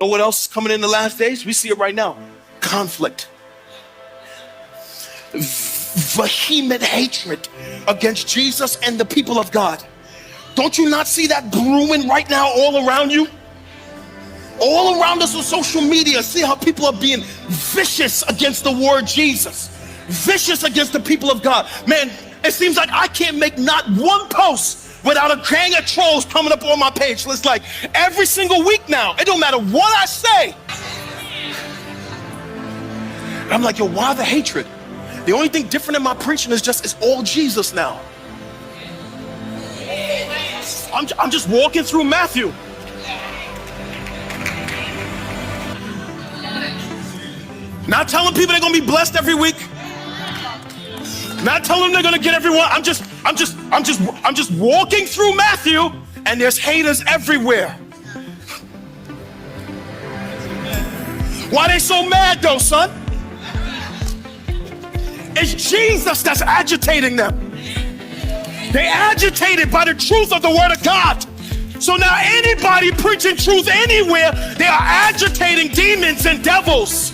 Know what else is coming in the last days? We see it right now. Conflict. Vehement hatred against Jesus and the people of God. Don't you not see that brewing right now all around you? All around us on social media, see how people are being vicious against the word Jesus, vicious against the people of God. Man, it seems like I can't make not one post without a gang of trolls coming up on my page. It's like every single week now. It don't matter what I say. I'm like, yo, why the hatred? The only thing different in my preaching is it's all Jesus now. I'm just walking through Matthew. Not telling people they're gonna be blessed every week. Not telling them they're gonna get everyone. I'm just walking through Matthew, and there's haters everywhere. Why they so mad though, son? It's Jesus that's agitating them. They agitated by the truth of the word of God. So now anybody preaching truth anywhere, they are agitating demons and devils.